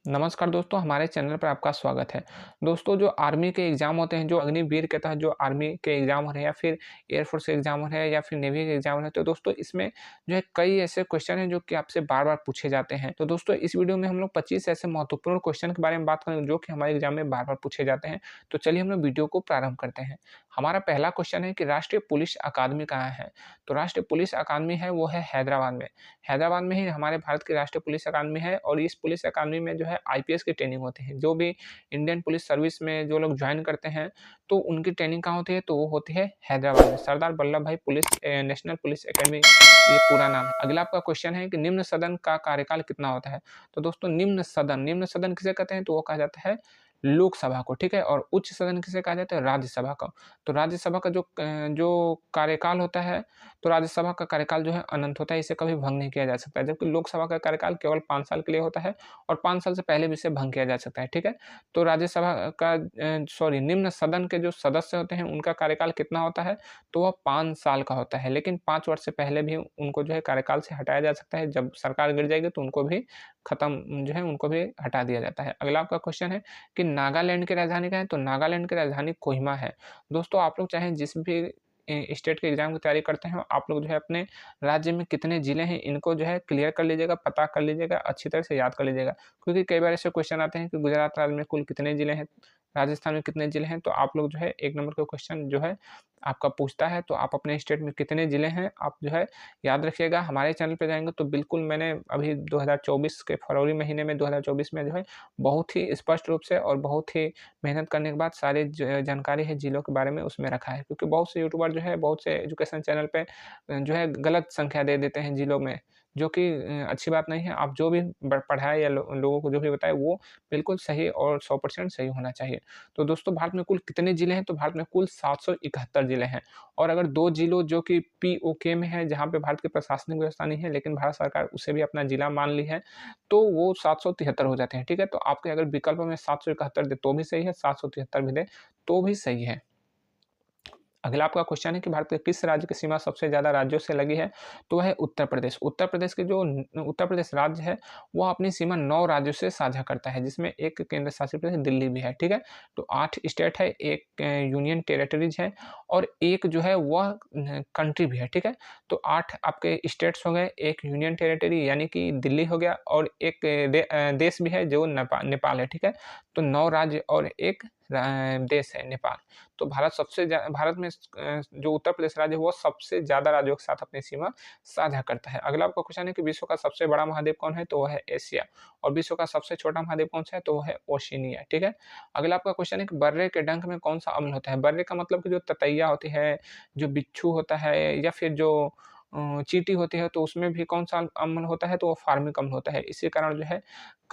नमस्कार दोस्तों, हमारे चैनल पर आपका स्वागत है। दोस्तों, जो आर्मी के एग्ज़ाम होते हैं, जो अग्निवीर के तहत जो आर्मी के एग्ज़ाम हो रहे हैं या फिर एयरफोर्स के एग्ज़ाम हो रहे हैं या फिर नेवी के एग्ज़ाम हो रहे हैं, तो दोस्तों इसमें जो है कई ऐसे क्वेश्चन हैं जो कि आपसे बार-बार पूछे जाते हैं। तो दोस्तों इस वीडियो में हम लोग 25 ऐसे महत्वपूर्ण क्वेश्चन के बारे में बात करेंगे जो कि हमारे एग्ज़ाम में बार-बार पूछे जाते हैं। तो चलिए हम लोग वीडियो को प्रारंभ करते हैं। हमारा पहला क्वेश्चन है कि राष्ट्रीय पुलिस अकादमी कहाँ है? तो राष्ट्रीय पुलिस अकादमी है वो है हैदराबाद में। हैदराबाद में ही हमारे भारत की राष्ट्रीय पुलिस अकादमी है और इस पुलिस अकादमी में जो है आईपीएस की ट्रेनिंग होती है। जो भी इंडियन पुलिस सर्विस में जो लोग जॉइन करते हैं, तो उनकी ट्रेनिंग कहाँ होती है? तो वो होती है हैदराबाद में। सरदार वल्लभ भाई नेशनल पुलिस अकेडमी ये पूरा नाम है। अगला आपका क्वेश्चन है कि निम्न सदन का कार्यकाल कितना होता है? तो दोस्तों निम्न सदन किसे कहते हैं? तो वो कहा जाता है लोकसभा को, ठीक है? और उच्च सदन किसे कहा जाता है? राज्यसभा को। तो राज्यसभा का जो कार्यकाल होता है, तो राज्यसभा का कार्यकाल जो है अनंत होता है, इसे कभी भंग नहीं किया जा सकता। जबकि लोकसभा का कार्यकाल केवल 5 साल के लिए होता है और 5 साल से पहले भी इसे भंग किया जा सकता है, ठीक है? तो राज्यसभा का निम्न सदन के जो सदस्य होते हैं, उनका कार्यकाल कितना होता है? तो वह 5 साल का होता है, लेकिन 5 वर्ष से पहले भी उनको जो है कार्यकाल से हटाया जा सकता है। जब सरकार गिर जाएगी तो उनको भी खत्म जो है उनको भी हटा दिया जाता है। अगला आपका क्वेश्चन है कि नागालैंड की राजधानी क्या है? तो नागालैंड की राजधानी कोहिमा है। दोस्तों आप लोग चाहे जिस भी स्टेट के एग्ज़ाम की तैयारी करते हैं, आप लोग जो है अपने राज्य में कितने ज़िले हैं, इनको जो है क्लियर कर लीजिएगा, पता कर लीजिएगा, अच्छी तरह से याद कर लीजिएगा। क्योंकि कई बार ऐसे क्वेश्चन आते हैं कि गुजरात राज्य में कुल कितने ज़िले हैं, राजस्थान में कितने ज़िले हैं, तो आप लोग जो है 1 नंबर का क्वेश्चन जो है आपका पूछता है, तो आप अपने स्टेट में कितने ज़िले हैं, आप जो है याद रखिएगा। हमारे चैनल पे जाएँगे तो बिल्कुल मैंने अभी 2024 के फरवरी महीने में 2024 में जो है बहुत ही स्पष्ट रूप से और बहुत ही मेहनत करने के बाद सारी ज जानकारी है ज़िलों के बारे में उसमें रखा है। क्योंकि बहुत से यूट्यूबर जो है, बहुत से एजुकेशन चैनल पे जो है गलत संख्या दे देते हैं ज़िलों में, जो कि अच्छी बात नहीं है। आप जो भी पढ़ाएँ या लोगों को जो भी बताएँ वो बिल्कुल सही और 100% सही होना चाहिए। तो दोस्तों भारत में कुल कितने ज़िले हैं? तो भारत में कुल 771 ज़िले हैं और अगर 2 ज़िलों जो कि पीओके में है, जहाँ पे भारत की प्रशासनिक व्यवस्था नहीं है, लेकिन भारत सरकार उसे भी अपना ज़िला मान ली है, तो वो 773 हो जाते हैं, ठीक है? तो आपके अगर विकल्प में 771 दे तो भी सही है, 773 भी दे तो भी सही है। अगला आपका क्वेश्चन है कि भारत के किस राज्य की सीमा सबसे ज़्यादा राज्यों से लगी है? तो वह है उत्तर प्रदेश। उत्तर प्रदेश के जो उत्तर प्रदेश राज्य है, वह अपनी सीमा 9 राज्यों से साझा करता है, जिसमें एक केंद्र शासित प्रदेश दिल्ली भी है, ठीक है? तो 8 स्टेट है, 1 यूनियन टेरिटरीज़ है और 1 जो है वह कंट्री भी है, ठीक है? तो 8 आपके स्टेट्स हो गए, 1 यूनियन टेरिटरी यानी कि दिल्ली हो गया और एक देश भी है जो नेपाल है, ठीक है? तो 9 राज्य और 1 देश है नेपाल। तो भारत में जो उत्तर प्रदेश राज्य है वो सबसे ज़्यादा राज्यों के साथ अपनी सीमा साझा करता है। अगला आपका क्वेश्चन है कि विश्व का सबसे बड़ा महाद्वीप कौन है? तो वो है एशिया और विश्व का सबसे छोटा महाद्वीप कौन-सा है? तो वो है ओशिनिया, ठीक है? अगला आपका क्वेश्चन है कि बर्रे के डंक में कौन-सा अम्ल होता है? बर्रे का मतलब कि जो ततैया होती है, जो बिच्छू होता है या फिर जो चींटी होती है तो उसमें भी कौन-सा अम्ल होता है? तो वो फार्मिक अम्ल होता है। इसी कारण जो है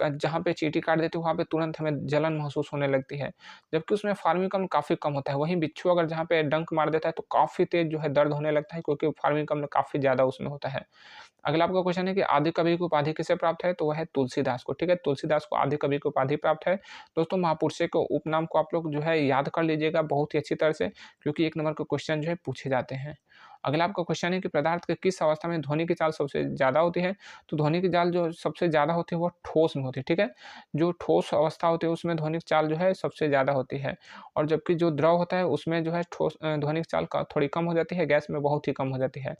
जहाँ पे चींटी काट देती है वहाँ पे तुरंत हमें जलन महसूस होने लगती है। जबकि उसमें फार्मिक अम्ल काफ़ी कम होता है। वहीं बिच्छू अगर जहाँ पे डंक मार देता है तो काफ़ी तेज़ जो है दर्द होने लगता है क्योंकि फार्मिक अम्ल काफ़ी ज़्यादा उसमें होता है। अगला आपका क्वेश्चन है कि आदि कवि की उपाधि किसे प्राप्त है? तो वह है तुलसीदास को, ठीक है? तुलसीदास को आदि कवि की उपाधि प्राप्त है। दोस्तों महापुरुषों के उपनाम को आप लोग जो है याद कर लीजिएगा बहुत ही अच्छी तरह से क्योंकि 1 नंबर के क्वेश्चन जो है पूछे जाते हैं। अगला आपका क्वेश्चन है कि पदार्थ के किस अवस्था में ध्वनि की चाल सबसे ज़्यादा होती है? तो ध्वनि की चाल जो सबसे ज़्यादा होती है वो ठोस में होती है, ठीक है? जो ठोस अवस्था होती है उसमें ध्वनि की चाल जो है सबसे ज़्यादा होती है और जबकि जो द्रव होता है उसमें जो है ध्वनि की चाल थोड़ी कम हो जाती है, गैस में बहुत ही कम हो जाती है।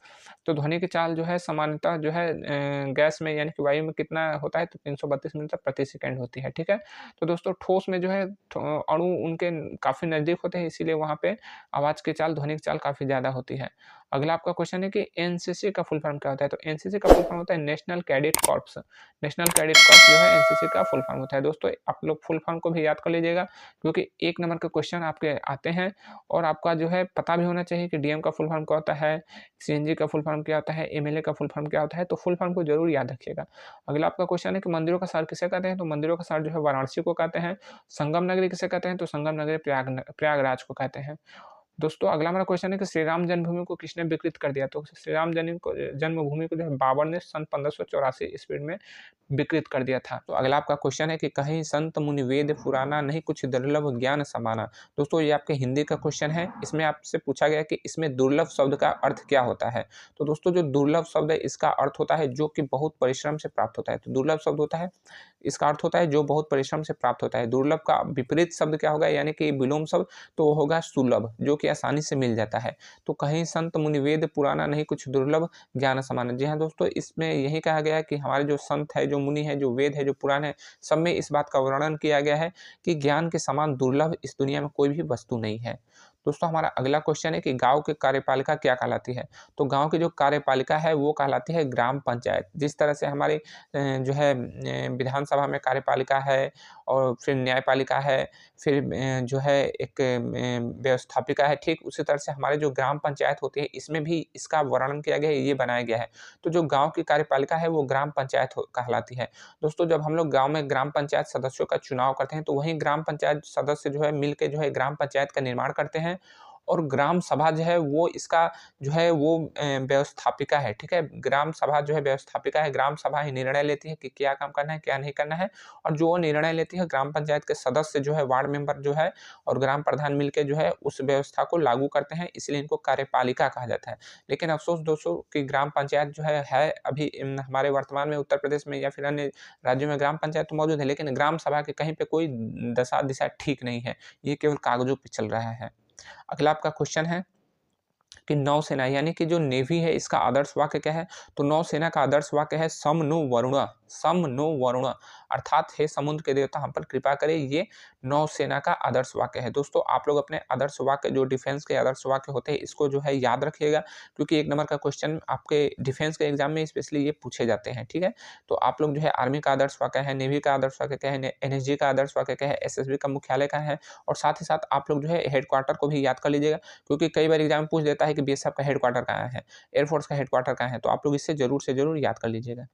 तो ध्वनि की चाल जो है सामान्यतः जो है गैस में यानी कि वायु में कितना होता है तो 332 मीटर प्रति सेकंड होती है, ठीक है? तो दोस्तों ठोस में जो है अणु उनके काफ़ी नज़दीक होते हैं इसीलिए वहाँ पे आवाज़ की चाल, ध्वनि की चाल काफ़ी ज़्यादा होती है। अगला आपका क्वेश्चन है कि एनसीसी का फुल फॉर्म क्या होता है? तो एनसीसी का फुल फॉर्म होता है national cadet corps. National cadet corps जो है एनसीसी का फुल फॉर्म होता है। दोस्तों आप लोग फुल फॉर्म को भी याद कर लीजिएगा क्योंकि 1 नंबर के क्वेश्चन आपके आते हैं और आपका जो है पता भी होना चाहिए कि डीएम का फुल फॉर्म क्या होता है, सीएनजी का फुल फॉर्म क्या होता है, एमएलए का फुल फॉर्म क्या होता है, तो फुल फॉर्म को ज़रूर याद रखिएगा। अगला आपका क्वेश्चन है कि मंदिरों का शहर किसे कहते हैं? तो मंदिरों का शहर जो है वाराणसी को कहते हैं। संगम नगरी किसे कहते हैं? तो संगम नगरी प्रयागराज को कहते हैं। दोस्तों अगला हमारा क्वेश्चन है कि श्री राम जन्मभूमि को किसने विकृत कर दिया? तो श्री राम जन्मभूमि को जो है बाबर ने सन 1584 ईस्वी में विकृत कर दिया था। तो अगला आपका क्वेश्चन है कि कहीं संत मुनि वेद पुराना नहीं कुछ दुर्लभ ज्ञान समाना। दोस्तों ये आपके हिंदी का क्वेश्चन है। इसमें आपसे पूछा गया कि इसमें दुर्लभ शब्द का अर्थ क्या होता है? तो दोस्तों जो दुर्लभ शब्द है इसका अर्थ होता है जो कि बहुत परिश्रम से प्राप्त होता है। तो दुर्लभ शब्द होता है, इसका अर्थ होता है जो बहुत परिश्रम से प्राप्त होता है। दुर्लभ का विपरीत शब्द क्या होगा, यानी कि विलोम शब्द, तो वो होगा सुलभ, जो कि आसानी से मिल जाता है। तो कहीं संत मुनि वेद पुराना नहीं कुछ दुर्लभ ज्ञान समान। जी हाँ दोस्तों, इसमें यही कहा गया है कि हमारे जो संत है, जो मुनि है, जो वेद है, जो पुराण है, सब में इस बात का वर्णन किया गया है कि ज्ञान के समान दुर्लभ इस दुनिया में कोई भी वस्तु नहीं है। दोस्तों हमारा अगला क्वेश्चन है कि गांव की कार्यपालिका क्या कहलाती है? तो गांव की जो कार्यपालिका है वो कहलाती है ग्राम पंचायत। जिस तरह से हमारे जो है विधानसभा में कार्यपालिका है, और फिर न्यायपालिका है, फिर जो है एक व्यवस्थापिका है, ठीक उसी तरह से हमारे जो ग्राम पंचायत होती है इसमें भी इसका वर्णन किया गया है, ये बनाया गया है। तो जो गाँव की कार्यपालिका है वो ग्राम पंचायत कहलाती है। दोस्तों जब हम लोग गाँव में ग्राम पंचायत सदस्यों का चुनाव करते हैं तो वहीं ग्राम पंचायत सदस्य जो है मिल के जो है ग्राम पंचायत का निर्माण करते हैं, और ग्राम सभा जो है वो इसका जो है वो व्यवस्थापिका है, ठीक है? ग्राम सभा जो है व्यवस्थापिका है, ग्राम सभा ही निर्णय लेती है कि क्या काम करना है, क्या नहीं करना है, और जो वो निर्णय लेती है ग्राम पंचायत के सदस्य जो है, वार्ड मेंबर जो है और ग्राम प्रधान मिलके जो है उस व्यवस्था को लागू करते हैं, इसलिए इनको कार्यपालिका कहा जाता है। लेकिन अफ़सोस दोस्तों कि ग्राम पंचायत जो है अभी हमारे वर्तमान में उत्तर प्रदेश में या फिर अन्य राज्यों में ग्राम पंचायत तो मौजूद है, लेकिन ग्राम सभा के कहीं पे कोई दशा-दिशा ठीक नहीं है। ये केवल कागज़ों पे चल रहा है। अगला आपका क्वेश्चन है कि नौसेना यानी कि जो नेवी है इसका आदर्श वाक्य क्या है? तो नौसेना का आदर्श वाक्य है सम नो वरुणा, सम नो वरुणा, अर्थात हे समुद्र के देवता हम पर कृपा करें। ये नौसेना का आदर्श वाक्य है। दोस्तों आप लोग अपने आदर्श वाक्य, जो डिफेंस के आदर्श वाक्य होते हैं, इसको जो है याद रखिएगा, क्योंकि 1 नंबर का क्वेश्चन आपके डिफेंस के एग्जाम में स्पेशली ये पूछे जाते हैं, ठीक है? तो आप लोग जो है आर्मी का आदर्श वाक्य है, नेवी का आदर्श वाक्य क्या है, एनएसजी का आदर्श वाक्य क्या है, एसएसबी का मुख्यालय क्या है, और साथ ही साथ आप लोग जो है हेडक्वार्टर को भी याद कर लीजिएगा, क्योंकि कई बार एग्जाम पूछ देता है कि बीएसएफ का हेडक्वार्टर कहाँ है, एयरफोर्स का हेडक्वार्टर कहाँ है, तो आप लोग इससे ज़रूर से ज़रूर याद कर लीजिएगा।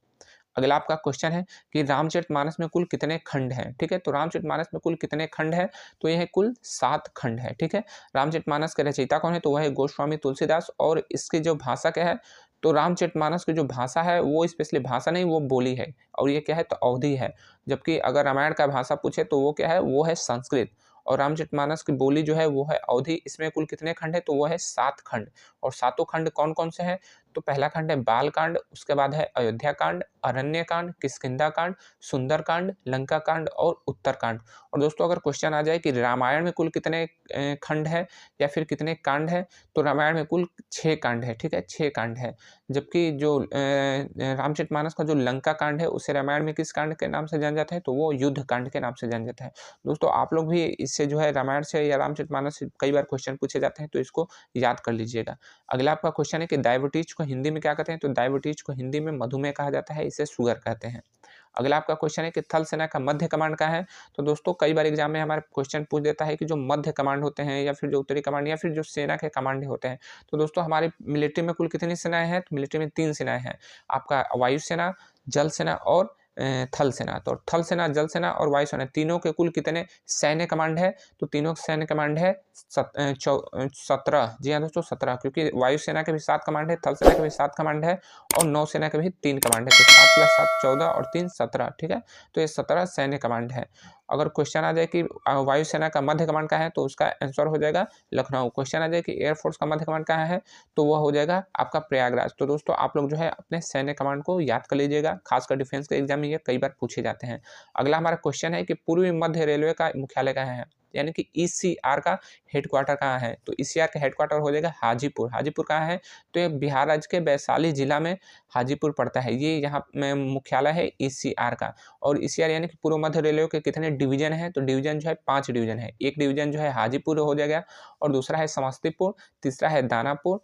अगला आपका क्वेश्चन है कि रामचरितमानस में कुल कितने खंड हैं? ठीक है, तो रामचरितमानस में कुल कितने खंड हैं? तो यह कुल 7 खंड है, ठीक है? रामचरितमानस के रचयिता कौन है? तो वह है गोस्वामी तुलसीदास, और इसकी जो भाषा क्या है? तो रामचरितमानस की जो भाषा है वो स्पेशली भाषा नहीं, वो बोली है, और ये क्या है? तो अवधी है। जबकि अगर रामायण का भाषा पूछे तो वो क्या है? वो है संस्कृत, और रामचरितमानस की बोली जो है वो है अवधी। इसमें कुल कितने खंड है? तो वो है 7 खंड, और सातों खंड कौन-कौन से हैं? तो पहला खंड है बाल कांड, उसके बाद है अयोध्या कांड, अरण्य कांड, किष्किंधा कांड, सुंदर कांड, लंका कांड और उत्तर कांड। और दोस्तों अगर क्वेश्चन आ जाए कि रामायण में कुल कितने खंड है या फिर कितने कांड है, तो रामायण में कुल 6 कांड है, ठीक है? 6 कांड है। जबकि जो रामचरितमानस का जो लंका कांड है उसे रामायण में किस कांड के नाम से जाना जाता है? तो वो युद्ध कांड के नाम से जाना जाता है। दोस्तों आप लोग भी इससे जो है रामायण से या रामचरितमानस से कई बार क्वेश्चन पूछे जाते हैं, तो इसको याद कर लीजिएगा। अगला आपका क्वेश्चन है कि डायबिटीज को हिंदी में क्या कहते हैं? तो डायबिटीज को हिंदी में मधुमेह कहा जाता है, इसे शुगर कहते हैं। अगला आपका क्वेश्चन है कि थल सेना का मध्य कमांड कहाँ है? तो दोस्तों कई बार एग्जाम में हमारे क्वेश्चन पूछ देता है कि जो मध्य कमांड होते हैं या फिर जो उत्तरी कमांड या फिर जो सेना के कमांड होते हैं, तो दोस्तों हमारी मिलिट्री में कुल कितनी सेनाएं हैं? तो मिलिट्री में 3 सेनाएं हैं, आपका वायुसेना, जल सेना और थल सेना। तो थल सेना, जल सेना और वायु सेना तीनों के कुल कितने सैन्य कमांड है? तो तीनों के सैन्य कमांड है 17। जी हाँ दोस्तों 17, क्योंकि वायुसेना के भी 7 कमांड है, थल सेना के भी 7 कमांड है और नौसेना के भी 3 कमांड है। तो 7 + 7 14 और 3 17, ठीक है? तो ये 17 सैन्य कमांड है। अगर क्वेश्चन आ जाए कि वायुसेना का मध्य कमांड कहाँ है, तो उसका आंसर हो जाएगा लखनऊ। क्वेश्चन आ जाए कि एयरफोर्स का मध्य कमांड कहाँ है, तो वह हो जाएगा आपका प्रयागराज। तो दोस्तों आप लोग जो है अपने सैन्य कमांड को याद कर लीजिएगा, खासकर डिफेंस के एग्जाम में ये कई बार पूछे जाते हैं। अगला हमारा क्वेश्चन है कि पूर्वी मध्य रेलवे का मुख्यालय कहाँ है, यानी कि ईसीआर का हेडक्वार्टर कहाँ है? तो ईसीआर का हेडक्वार्टर हो जाएगा हाजीपुर। हाजीपुर कहाँ है? तो ये बिहार राज्य के वैशाली जिला में हाजीपुर पड़ता है। ये यहाँ में मुख्यालय है ईसीआर का। और ईसीआर यानी कि पूर्व मध्य रेलवे के कितने डिवीजन हैं? तो डिवीजन जो है 5 डिवीजन है। एक डिवीजन जो है हाजीपुर हो जाएगा, और दूसरा है समस्तीपुर, तीसरा है दानापुर,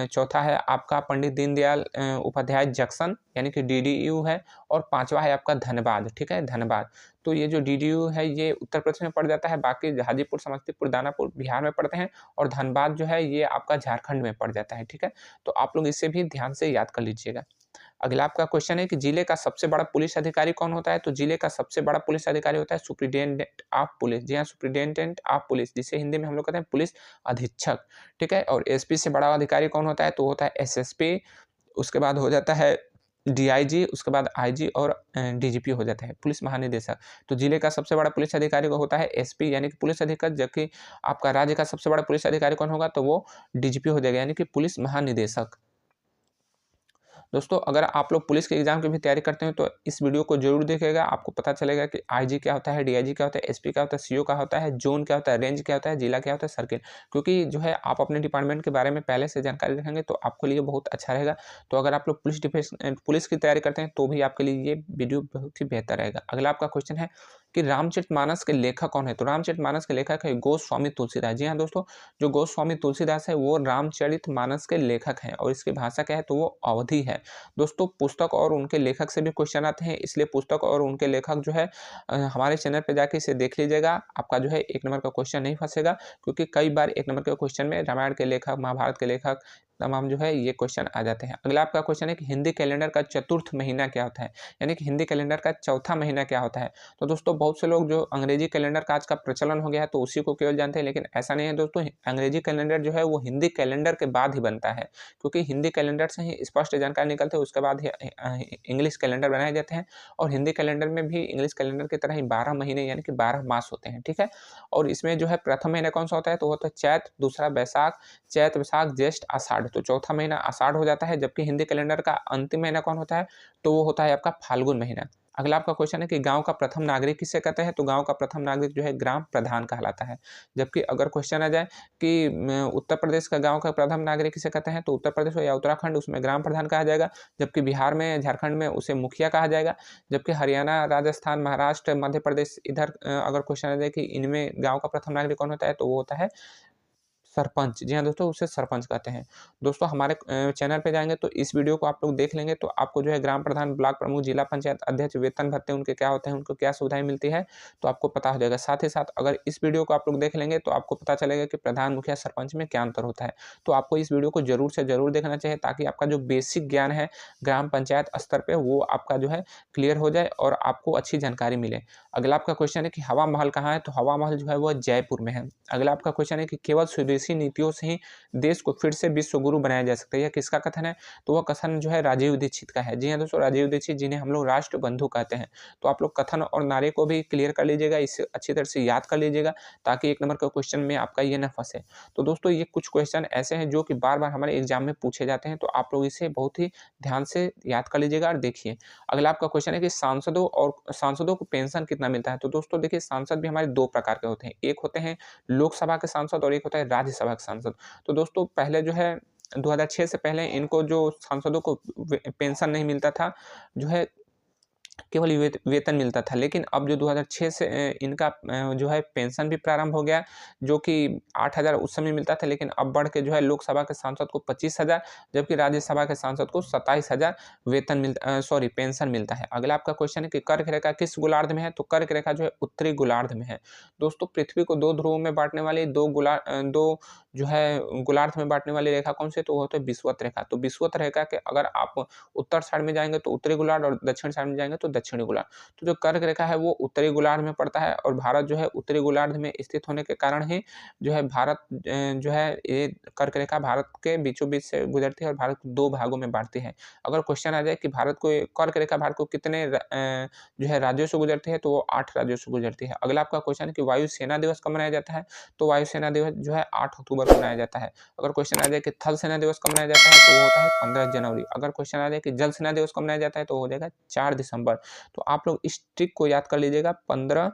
चौथा है आपका पंडित दीनदयाल उपाध्याय जंक्शन यानी कि डीडीयू है, और 5वां है आपका धनबाद, ठीक है? धनबाद। तो ये जो डीडीयू है ये उत्तर प्रदेश में पड़ जाता है, बाकी हाजीपुर, समस्तीपुर, दानापुर बिहार में पड़ते हैं, और धनबाद जो है ये आपका झारखंड में पड़ जाता है, ठीक है? तो आप लोग इसे भी ध्यान से याद कर लीजिएगा। अगला आपका क्वेश्चन है कि जिले का सबसे बड़ा पुलिस अधिकारी कौन होता है? तो जिले का सबसे बड़ा पुलिस अधिकारी होता है सुप्रिटेंडेंट ऑफ पुलिस। जी हाँ, सुप्रिटेंडेंट ऑफ पुलिस, जिसे हिंदी में हम लोग कहते हैं पुलिस अधीक्षक, ठीक है। और एसपी से बड़ा अधिकारी कौन होता है? तो होता है एसएसपी, उसके बाद हो जाता है डीआईजी, उसके बाद आईजी और डीजीपी हो जाता है, पुलिस महानिदेशक। तो जिले का सबसे बड़ा पुलिस अधिकारी होता है एसपी यानी कि पुलिस अधीक्षक, जबकि आपका राज्य का सबसे बड़ा पुलिस अधिकारी कौन होगा? तो वो डीजीपी हो जाएगा यानी कि पुलिस महानिदेशक। दोस्तों अगर आप लोग पुलिस के एग्जाम की भी तैयारी करते हैं तो इस वीडियो को जरूर देखिएगा, आपको पता चलेगा कि आईजी क्या होता है, डीआईजी क्या होता है, एसपी क्या होता है, सीओ क्या होता है, जोन क्या होता है, रेंज क्या होता है, जिला क्या होता है, सर्किल। क्योंकि जो है आप अपने डिपार्टमेंट के बारे में पहले से जानकारी रखेंगे तो आपके लिए बहुत अच्छा रहेगा। तो अगर आप लोग पुलिस की तैयारी करते हैं तो भी आपके लिए ये वीडियो बहुत ही बेहतर रहेगा। अगला आपका क्वेश्चन है कि रामचरितमानस के लेखक कौन है? तो रामचरितमानस के लेखक है गोस्वामी तुलसीदास। जी हाँ दोस्तों, जो गोस्वामी तुलसीदास है वो रामचरितमानस के लेखक हैं और इसकी भाषा क्या है? तो वो अवधी है। दोस्तों पुस्तक और उनके लेखक से भी क्वेश्चन आते हैं, इसलिए पुस्तक और उनके लेखक जो है हमारे चैनल पे जाके इसे देख लीजिएगा, आपका जो है 1 नंबर का क्वेश्चन नहीं फंसेगा। क्योंकि कई बार 1 नंबर के क्वेश्चन में रामायण के लेखक, महाभारत के लेखक तमाम जो है ये क्वेश्चन आ जाते हैं। अगला आपका क्वेश्चन है कि हिंदी कैलेंडर का चतुर्थ महीना क्या होता है? यानी कि हिंदी कैलेंडर का चौथा महीना क्या होता है? तो दोस्तों बहुत से लोग जो अंग्रेजी कैलेंडर का आज का प्रचलन हो गया है तो उसी को केवल जानते हैं, लेकिन ऐसा नहीं है दोस्तों। अंग्रेजी कैलेंडर जो है वो हिंदी कैलेंडर के बाद ही बनता है, क्योंकि हिंदी कैलेंडर से ही स्पष्ट जानकारी निकलती है, उसके बाद ही इंग्लिश कैलेंडर बनाए जाते हैं। और हिंदी कैलेंडर में भी इंग्लिश कैलेंडर की तरह ही 12 महीने यानी कि 12 मास होते हैं, ठीक है। और इसमें जो है प्रथम महीना कौन सा होता है? तो होता है चैत, दूसरा बैसाख, चैत वैशाख ज्येष्ठ आषाढ़। तो चौथा महीना आषाढ़ हो जाता है, जबकि हिंदी कैलेंडर का अंतिम महीना कौन होता है? तो वो होता है आपका फाल्गुन महीना। अगला आपका क्वेश्चन है कि गांव का प्रथम नागरिक किसे कहते हैं? तो गांव का प्रथम नागरिक जो है ग्राम प्रधान कहलाता है। जबकि अगर क्वेश्चन आ जाए कि उत्तर प्रदेश का गांव का प्रथम नागरिक किसे कहते हैं? तो उत्तर प्रदेश हो या उत्तराखंड उसमें ग्राम प्रधान कहा जाएगा, जबकि बिहार में, झारखंड में उसे मुखिया कहा जाएगा, जबकि हरियाणा, राजस्थान, महाराष्ट्र, मध्य प्रदेश इधर अगर क्वेश्चन आ जाए कि इनमें गांव का प्रथम नागरिक कौन होता है? तो वो होता है सरपंच। जी हाँ दोस्तों, उसे सरपंच कहते हैं। दोस्तों हमारे चैनल पे जाएँगे तो इस वीडियो को आप लोग देख लेंगे तो आपको जो है ग्राम प्रधान, ब्लॉक प्रमुख, जिला पंचायत अध्यक्ष, वेतन भत्ते उनके क्या होते हैं, उनको क्या सुविधाएँ मिलती है, तो आपको पता हो जाएगा। साथ ही साथ अगर इस वीडियो को आप लोग देख लेंगे तो आपको पता चलेगा कि प्रधान, मुखिया, सरपंच में क्या अंतर होता है। तो आपको इस वीडियो को ज़रूर से ज़रूर देखना चाहिए ताकि आपका जो बेसिक ज्ञान है ग्राम पंचायत स्तर पे वो आपका जो है क्लियर हो जाए और आपको अच्छी जानकारी मिले। अगला आपका क्वेश्चन है कि हवा महल कहाँ है? तो हवा महल जो है वो जयपुर में है। अगला आपका क्वेश्चन है कि केवल स्वदेशी नीतियों से ही देश को फिर से विश्व गुरु बनाया जा सकता है। यह किसका कथन है? तो वह कथन जो है राजीव दीक्षित का है। जी हाँ दोस्तों, राजीव दीक्षित जिन्हें हम लोग राष्ट्र बंधु कहते हैं। तो आप लोग कथन और नारे को भी क्लियर कर लीजिएगा, इसे अच्छी तरह से याद कर लीजिएगा ताकि 1 नंबर का क्वेश्चन में आपका ये ना फंसे। तो दोस्तों ये कुछ क्वेश्चन ऐसे हैं जो कि बार-बार हमारे एग्जाम में पूछे जाते हैं, तो आप लोग इसे बहुत ही ध्यान से याद कर लीजिएगा और देखिए। अगला आपका क्वेश्चन है कि सांसदों को पेंशन कितना मिलता है? तो दोस्तों देखिए, सांसद भी हमारे 2 प्रकार के होते हैं। एक होते हैं लोकसभा के सांसद और एक होता है राज्यसभा के सांसद। तो दोस्तों पहले जो है 2006 से पहले इनको जो सांसदों को पेंशन नहीं मिलता था, जो है केवल वेतन मिलता था। लेकिन अब जो 2006 से इनका जो है पेंशन भी प्रारंभ हो गया, जो कि 8,000 उस समय मिलता था, लेकिन अब बढ़ के जो है लोकसभा के सांसद को 25,000, जबकि राज्यसभा के सांसद को 27,000 पेंशन मिलता है। अगला आपका क्वेश्चन है कि कर्क रेखा किस गोलार्ध में है? तो कर्क रेखा जो है उत्तरी गोलार्ध में है। दोस्तों पृथ्वी को 2 ध्रुवों में बाँटने वाली 2 जो है गोलार्ध में बाँटने वाली रेखा कौन सी है? तो वो होता है विषुवत रेखा। तो विषुवत रेखा के अगर आप उत्तर साइड में जाएँगे तो उत्तरी गोलार्ध और दक्षिण साइड में जाएँगे तो दक्षिणी गोलार्ध। तो जो कर्क रेखा है वो उत्तरी गोलार्ध में पड़ता है और भारत जो है उत्तरी गोलार्ध में स्थित होने के कारण ही जो है भारत जो है ये कर्क रेखा भारत के बीचों-बीच से गुजरती है और भारत को 2 भागों में बाँटती है। अगर क्वेश्चन आ जाए कि कर्क रेखा भारत को कितने जो है राज्यों से गुजरती है, तो वो 8 राज्यों से गुजरती है। अगला आपका क्वेश्चन है कि वायु सेना दिवस कब मनाया जाता है? तो वायु सेना दिवस जो है 8 अक्टूबर को मनाया जाता है। अगर क्वेश्चन आ जाए कि थल सेना दिवस कब मनाया जाता है? तो वो होता है 15 जनवरी। अगर क्वेश्चन आ जाए कि जल सेना दिवस कब मनाया जाता है? तो हो जाएगा 4 दिसंबर। तो आप लोग इस ट्रिक को याद कर लीजिएगा, 15,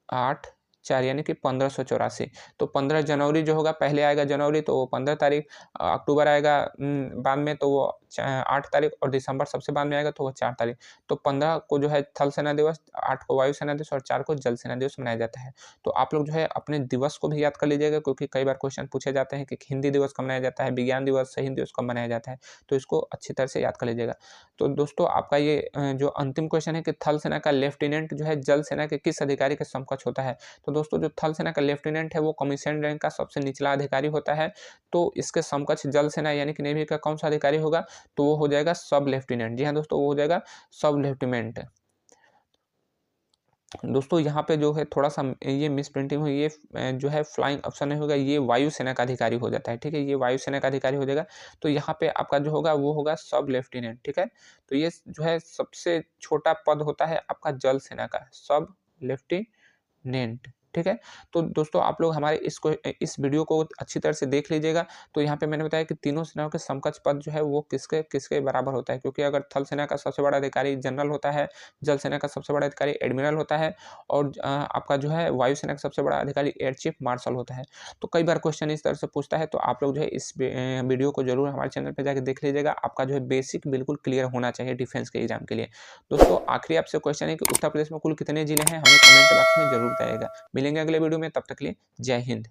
8, 4 यानी कि 1584। तो 15 जनवरी जो होगा, पहले आएगा जनवरी तो वो 15 तारीख, अक्टूबर आएगा बाद में तो वो 8 तारीख और दिसंबर सबसे बाद में आएगा तो वो 4 तारीख। तो 15 को जो है थल सेना दिवस, 8 को वायु सेना दिवस और 4 को जल सेना दिवस मनाया जाता है। तो आप लोग जो है अपने दिवस को भी याद कर लीजिएगा, क्योंकि कई बार क्वेश्चन पूछे जाते हैं कि हिंदी दिवस कब मनाया जाता है, विज्ञान दिवस, शहीद दिवस कब मनाया जाता है, तो इसको अच्छी तरह से याद कर लीजिएगा। तो दोस्तों आपका ये जो अंतिम क्वेश्चन है कि थल सेना का लेफ्टिनेंट जो है जल सेना के किस अधिकारी के समकक्ष होता है? तो दोस्तों जो थल सेना का लेफ्टिनेंट है वो कमीशन रैंक का सबसे निचला अधिकारी होता है। तो इसके समकक्ष जल सेना यानी कि नेवी का कौन सा अधिकारी होगा? तो वो हो जाएगा सब लेफ्टिनेंट। जी हाँ दोस्तों, वो हो जाएगा सब लेफ्टिनेंट। दोस्तों यहाँ पे जो है थोड़ा-सा ये मिसप्रिंटिंग हुई, ये जो है फ्लाइंग अफ़सर नहीं होगा, ये वायुसेना का अधिकारी हो जाता है, ठीक है? ये वायुसेना का अधिकारी हो जाएगा, तो यहाँ पे आपका जो होगा वो होगा सब लेफ्टिनेंट, ठीक है? तो ये जो है सबसे छोटा पद होता है आपका जल सेना का, सब लेफ्टिनेंट, ठीक है? तो दोस्तों आप लोग हमारे इस वीडियो को अच्छी तरह से देख लीजिएगा। तो यहाँ पे मैंने बताया कि तीनों सेनाओं के समकक्ष पद जो है वो किसके बराबर होता है, क्योंकि अगर थल सेना का सबसे बड़ा अधिकारी जनरल होता है, जल सेना का सबसे बड़ा अधिकारी एडमिरल होता है और आपका जो है वायुसेना का सबसे बड़ा अधिकारी एयर चीफ मार्शल होता है। तो कई बार क्वेश्चन इस तरह से पूछता है, तो आप लोग जो है इस वीडियो को ज़रूर हमारे चैनल पे जाके देख लीजिएगा। आपका जो है बेसिक बिल्कुल क्लियर होना चाहिए डिफेंस के एग्जाम के लिए। दोस्तों आखिरी आपसे क्वेश्चन है कि उत्तर प्रदेश में कुल कितने जिले हैं? हमें कमेंट बॉक्स में ज़रूर बताइएगा। मिलेंगे अगले वीडियो में, तब तक के लिए जय हिंद।